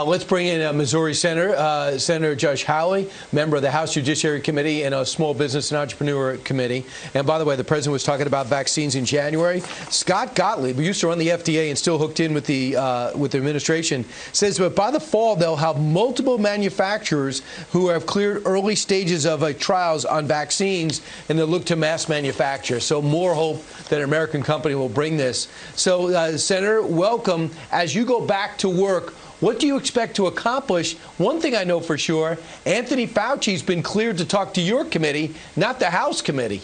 Let's bring in Missouri Senator Judge Hawley, member of the House Judiciary Committee and a Small Business and Entrepreneur Committee. And by the way, the president was talking about vaccines in January. Scott Gottlieb, who used to run the FDA and still hooked in with the administration, says that by the fall they'll have multiple manufacturers who have cleared early stages of trials on vaccines, and they'll look to mass manufacture. So more hope that an American company will bring this. So, Senator, welcome. As you go back to work, what do you expect to accomplish? One thing I know for sure, Anthony Fauci's been cleared to talk to your committee, not the House committee.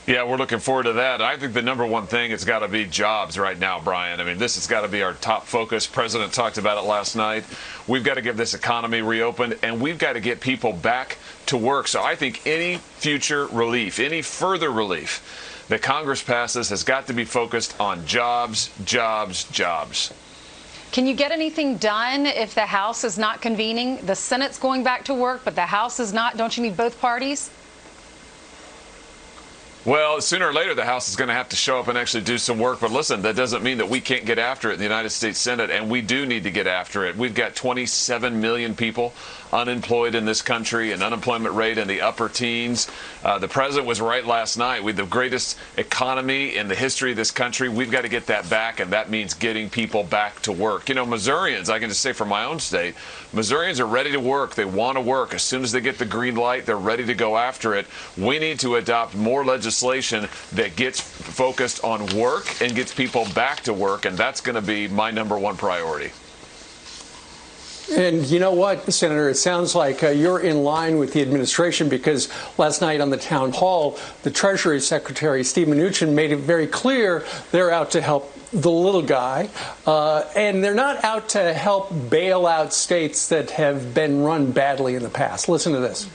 Yeah, we're looking forward to that. I think the number one thing has got to be jobs right now, Brian. I mean, this has got to be our top focus. President talked about it last night. We've got to get this economy reopened, and we've got to get people back to work. So I think any future relief, any further relief that Congress passes has got to be focused on jobs, jobs, jobs. Can you get anything done if the House is not convening? The Senate's going back to work, but the House is not. Don't you need both parties? Well, sooner or later, the House is going to have to show up and actually do some work. But listen, that doesn't mean that we can't get after it in the United States Senate, and we do need to get after it. We've got 27 million people unemployed in this country, an unemployment rate in the upper teens. The president was right last night. We have the greatest economy in the history of this country. We've got to get that back, and that means getting people back to work. You know, Missourians, I can just say from my own state, Missourians are ready to work. They want to work. As soon as they get the green light, they're ready to go after it. We need to adopt more legislation that gets focused on work and gets people back to work, and that's going to be my number one priority. And you know what, Senator, it sounds like you're in line with the administration, because last night on the town hall, the Treasury Secretary, Steve Mnuchin, made it very clear they're out to help the little guy, and they're not out to help bail out states that have been run badly in the past. Listen to this.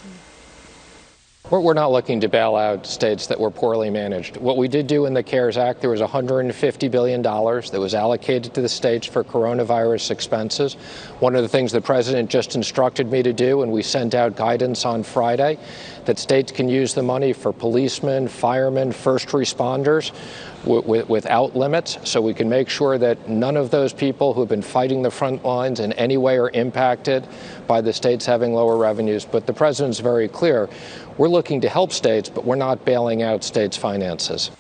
We're not looking to bail out states that were poorly managed. What we did do in the CARES Act, there was $150 billion that was allocated to the states for coronavirus expenses. One of the things the president just instructed me to do, and we sent out guidance on Friday, that states can use the money for policemen, firemen, first responders without limits, so we can make sure that none of those people who have been fighting the front lines in any way are impacted by the states having lower revenues. But the president's very clear. We're looking to help states, but we're not bailing out states' finances.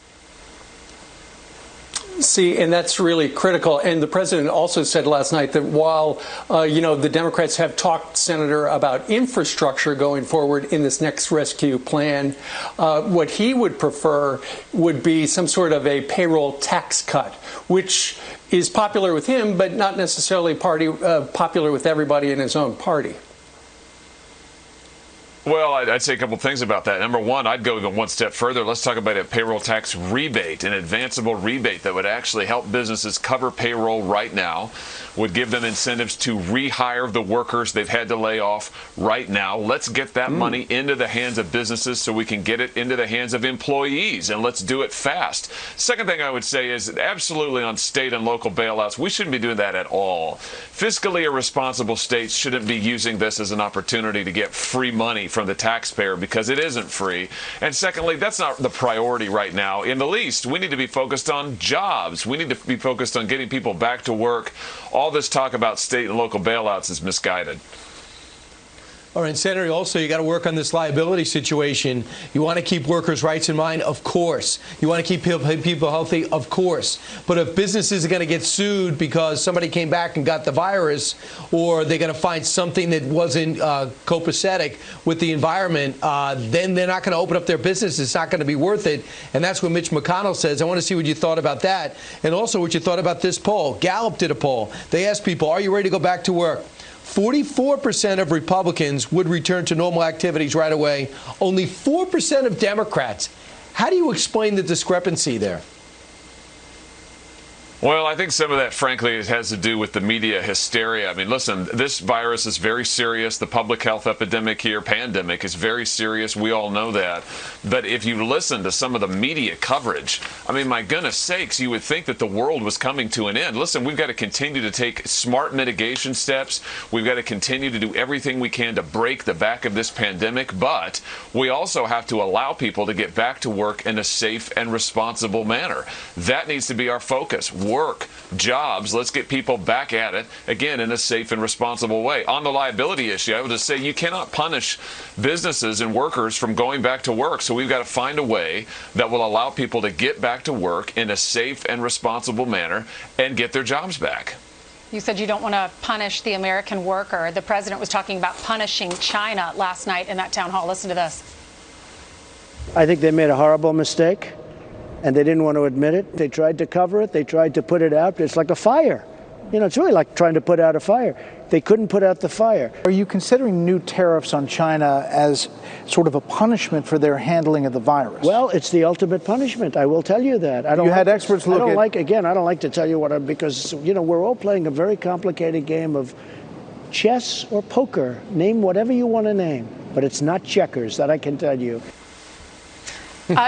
See, and that's really critical. And the president also said last night that while, the Democrats have talked, Senator, about infrastructure going forward in this next rescue plan, what he would prefer would be some sort of a payroll tax cut, which is popular with him, but not necessarily popular with everybody in his own party. Well, I'd say a couple things about that. Number one, I'd go even one step further. Let's talk about a payroll tax rebate, an advanceable rebate that would actually help businesses cover payroll right now, would give them incentives to rehire the workers they've had to lay off right now. Let's get that money into the hands of businesses so we can get it into the hands of employees, and let's do it fast. Second thing I would say is absolutely on state and local bailouts, we shouldn't be doing that at all. Fiscally irresponsible states shouldn't be using this as an opportunity to get free money from the taxpayer, because it isn't free. And secondly, that's not the priority right now in the least. We need to be focused on jobs. We need to be focused on getting people back to work. All this talk about state and local bailouts is misguided. All right, Senator, also, you got to work on this liability situation. You want to keep workers' rights in mind? Of course. You want to keep people healthy? Of course. But if businesses are going to get sued because somebody came back and got the virus, or they're going to find something that wasn't copacetic with the environment, then they're not going to open up their business. It's not going to be worth it. And that's what Mitch McConnell says. I want to see what you thought about that, and also what you thought about this poll. Gallup did a poll. They asked people, are you ready to go back to work? 44% of Republicans would return to normal activities right away. Only 4% of Democrats. How do you explain the discrepancy there? Well, I think some of that, frankly, has to do with the media hysteria. I mean, listen, this virus is very serious. The public health epidemic here, pandemic, is very serious. We all know that. But if you listen to some of the media coverage, I mean, my goodness sakes, you would think that the world was coming to an end. Listen, we've got to continue to take smart mitigation steps. We've got to continue to do everything we can to break the back of this pandemic. But we also have to allow people to get back to work in a safe and responsible manner. That needs to be our focus. work, jobs. Let's get people back at it, again, in a safe and responsible way. On the liability issue, I would just say you cannot punish businesses and workers from going back to work. So we've got to find a way that will allow people to get back to work in a safe and responsible manner and get their jobs back. You said you don't want to punish the American worker. The president was talking about punishing China last night in that town hall. Listen to this. I think they made a horrible mistake, and they didn't want to admit it. They tried to cover it. They tried to put it out. It's like a fire. You know, it's really like trying to put out a fire. They couldn't put out the fire. Are you considering new tariffs on China as sort of a punishment for their handling of the virus? Well, it's the ultimate punishment. I will tell you that. I don't. You had experts look at. I don't like to tell you what because you know we're all playing a very complicated game of chess or poker. Name whatever you want to name, but it's not checkers. That I can tell you.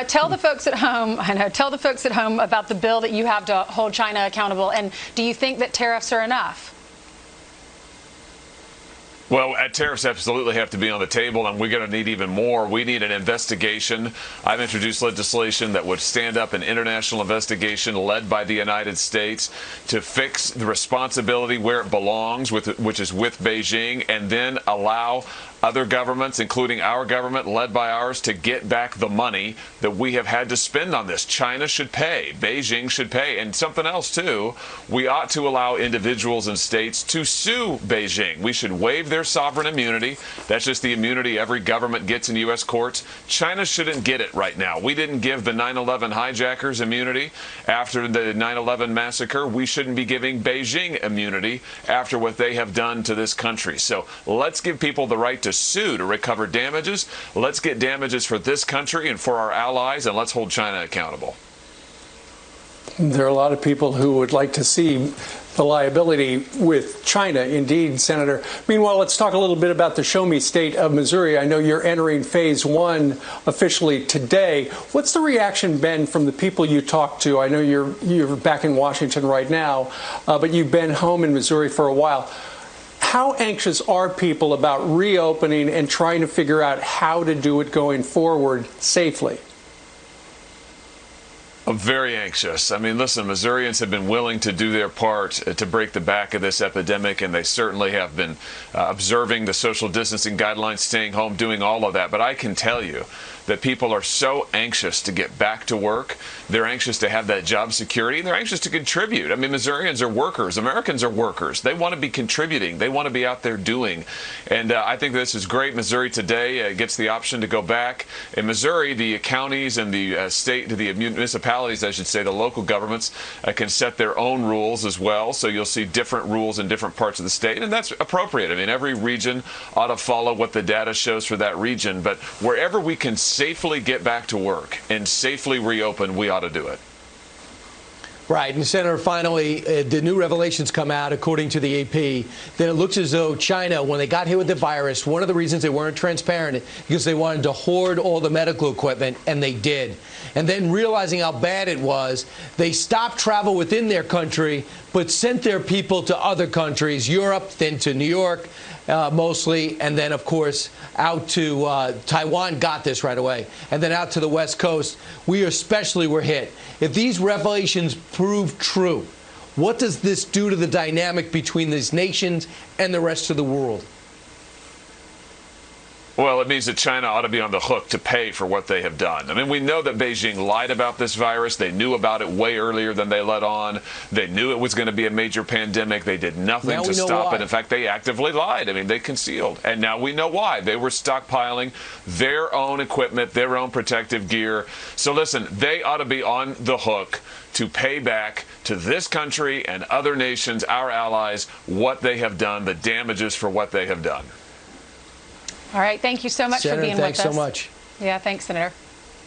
Tell the folks at home. Tell the folks at home about the bill that you have to hold China accountable. And do you think that tariffs are enough? Well, tariffs absolutely have to be on the table, and we're going to need even more. We need an investigation. I've introduced legislation that would stand up an international investigation led by the United States to fix the responsibility where it belongs, which is with Beijing, and then allow other governments, including our government, led by ours, to get back the money that we have had to spend on this. China should pay. Beijing should pay. And something else, too, we ought to allow individuals and states to sue Beijing. We should waive their sovereign immunity. That's just the immunity every government gets in U.S. courts. China shouldn't get it right now. We didn't give the 9/11 hijackers immunity after the 9/11 massacre. We shouldn't be giving Beijing immunity after what they have done to this country. So let's give people the right to sue to recover damages. Let's get damages for this country and for our allies, and let's hold China accountable. There are a lot of people who would like to see the liability with China, indeed, Senator. Meanwhile, let's talk a little bit about the Show Me State of Missouri. I know you're entering phase one officially today. What's the reaction been from the people you talked to? I know you're back in Washington right now, but you've been home in Missouri for a while. How anxious are people about reopening and trying to figure out how to do it going forward safely? I'm very anxious. I mean, listen, Missourians have been willing to do their part to break the back of this epidemic, and they certainly have been observing the social distancing guidelines, staying home, doing all of that. But I can tell you that people are so anxious to get back to work. They're anxious to have that job security, and they're anxious to contribute. I mean, Missourians are workers. Americans are workers. They want to be contributing. They want to be out there doing. And I think this is great. Missouri today gets the option to go back. In Missouri, the counties and the the municipalities, I should say, the local governments can set their own rules as well. So you'll see different rules in different parts of the state, and that's appropriate. I mean, every region ought to follow what the data shows for that region. But wherever we can safely get back to work and safely reopen, we ought to do it. Right. And, Senator, finally, the new revelations come out, according to the AP, that it looks as though China, when they got hit with the virus, one of the reasons they weren't transparent because they wanted to hoard all the medical equipment, and they did. And then realizing how bad it was, they stopped travel within their country, but sent their people to other countries, Europe, then to New York, mostly, and then, of course, out to Taiwan, got this right away, and then out to the West Coast. We especially were hit. If these revelations prove true, what does this do to the dynamic between these nations and the rest of the world? Well, it means that China ought to be on the hook to pay for what they have done. I mean, we know that Beijing lied about this virus. They knew about it way earlier than they let on. They knew it was going to be a major pandemic. They did nothing to stop it. In fact, they actively lied. I mean, they concealed. And now we know why. They were stockpiling their own equipment, their own protective gear. So listen, they ought to be on the hook to pay back to this country and other nations, our allies, what they have done, the damages for what they have done. All right. Thank you so much Senator, for being with us. thanks so much. Yeah, thanks, Senator.